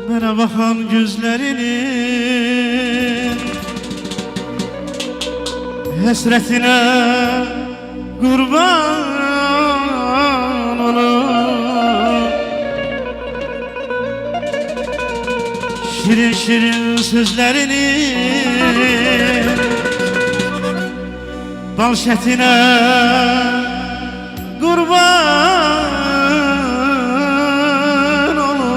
Bana bakan gözlerinin hasretine kurban olur. Şirin şirin sözlerinin bal şetine kurban olur.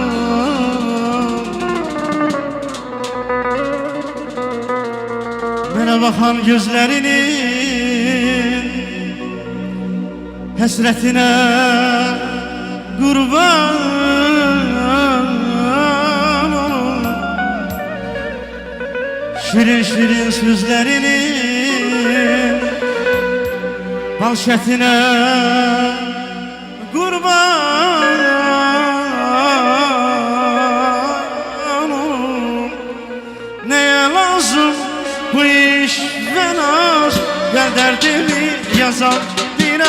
Bana bakan gözlerinin hasretine kurban olur. Şirin şirin sözlerinin bal şetine kurban olur. Neye lazım bu iş ve naz, gel derdimi yazar biraz.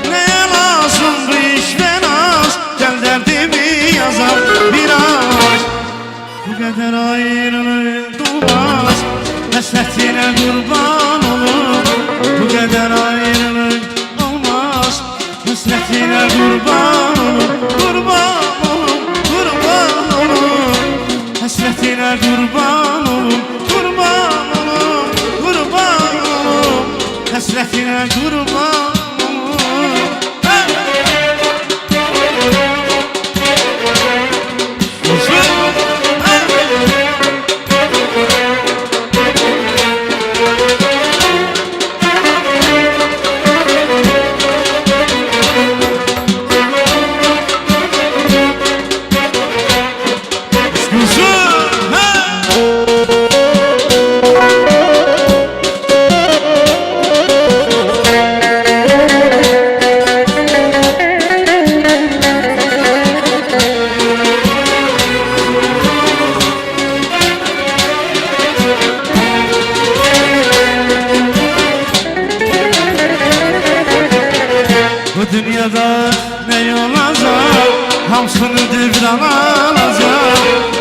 Neye lazım bu iş ve naz, gel derdimi yazar biraz. Bu kadar ayrılık olmaz, hasretine kurban olur. Bu kadar ayrılık olmaz, hasretine kurban olur. Kurban olur, kurban olur, hasretine kurban olur. Kurban olur, kurban olur, hasretine kurban olur. Bu dünyada ne olacak, hamsını devran alacak.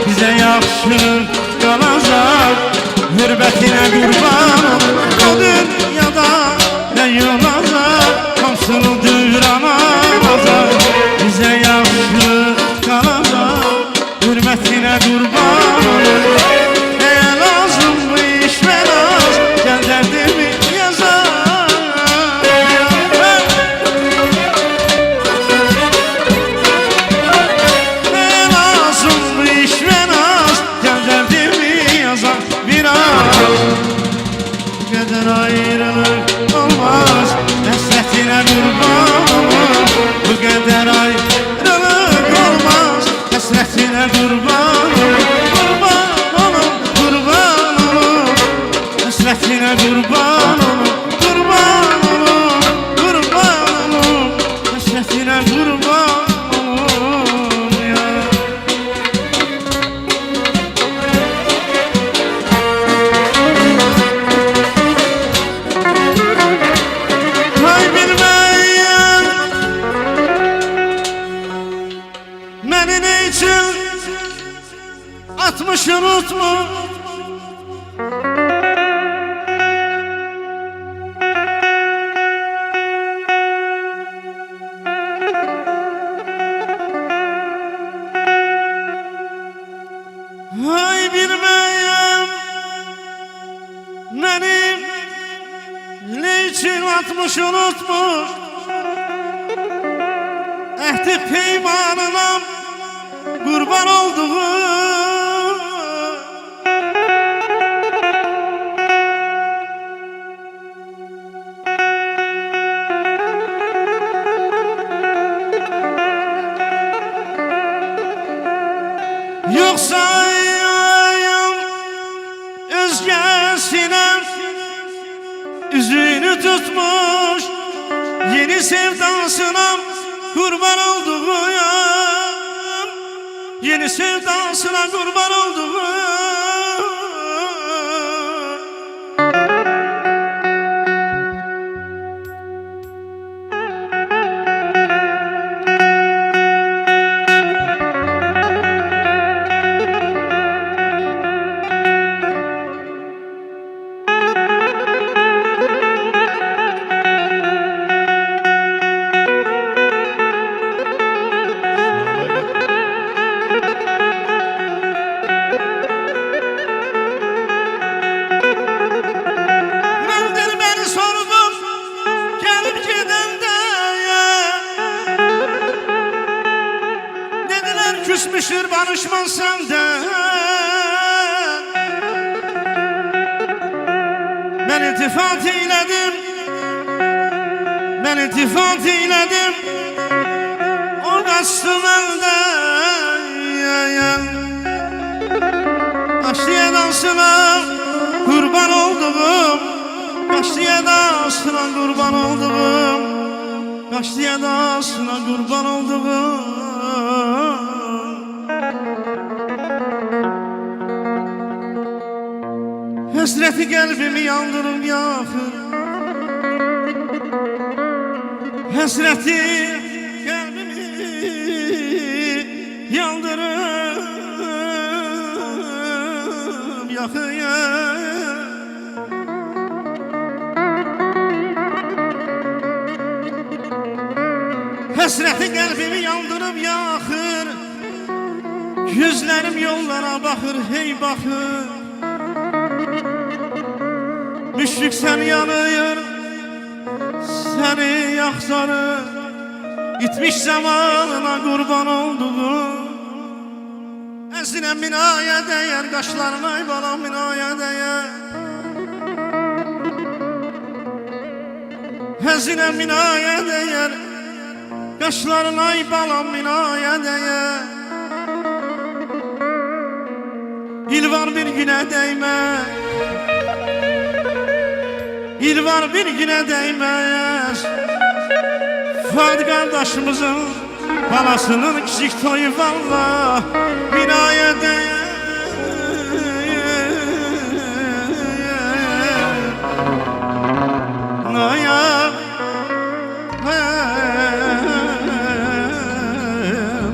Bize yakışır kalacak, hürmetine kurban ol. Bu dünyada ne olacak, hamsını devran alacak. Bize yakışır kalacak, hürmetine kurban ol. Neye lazım bu iş ve naz, gel derdimi yazar. Bu kadar ayrılık olmaz, hasretine kurban olur. Bu kadar ayrılık olmaz, hasretine kurban olur. Kurban olur, kurban olur, hasretine kurban olur. Kurban olur, kurban olur, hasretine kurban olur ya. Beni ne için atmış unutmuş, ay bilmeyem beni ne için atmış unutmuş. Ehdi peymanına kurban olduğum, yoksa özgesine üzüğünü tutmuş, yeni sevdasına kurban olduğum, yeni sevdasına kurban olduğum. küsmüşür barışman senden. Ben iltifat eyledim, ben iltifat eyledim, o kaçtı benden. Kaçtıya dansına kurban olduğum, kaçtıya dansına kurban olduğum, kaçtıya dansına kurban olduğum. Hasreti kalbimi yandırıp yakır, hasreti kalbimi yandırıp yakır. Hasreti kalbimi yandırıp yakır, gözlerim yollara bakır, hey bakır. Müşrik sen yanıyor, seni yaksarı, gitmiş zamanına kurban olduğum. Ezine binaya değer, kaşlarına ay balam binaya değer. Ezine binaya değer, kaşlarına ay balam binaya değer. İl var bir güne değme, İl var bir güne değmez. Fuat kardeşimizin balasının küçük toyu valla binaya değer. Naya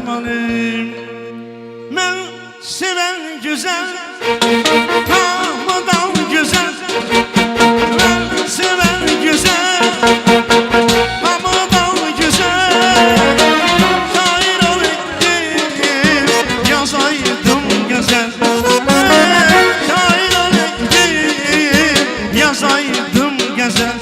malim, ben seven güzel, hamıdan güzel. Ben seven güzel, hamıdan güzel. Şair olaydım, yazaydım güzel. Şair olaydım, yazaydım güzel.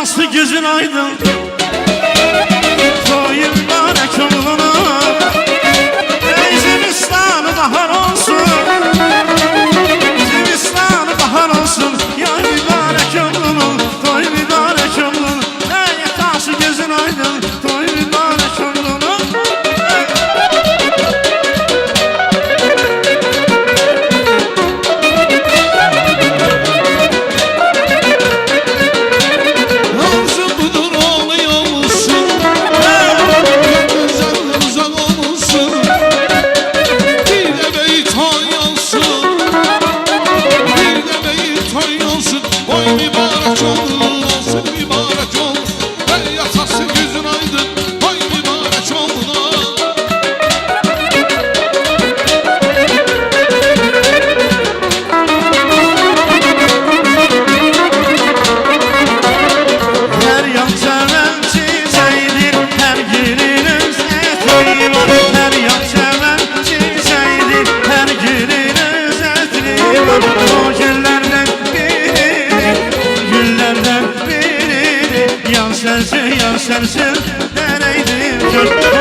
Nasıl gözün aydın, toyun mübarek oğluna. Ey Zimistan bahar olsun, Zimistan bahar olsun. Ya mübarek oğlunun, toy mübarek oğlunun. Ey nasıl gözün aydın, toy mübarek oğlunun. Mübarek ol, ey yasası gözün aydın, oy yaşarsın, nereydim kör.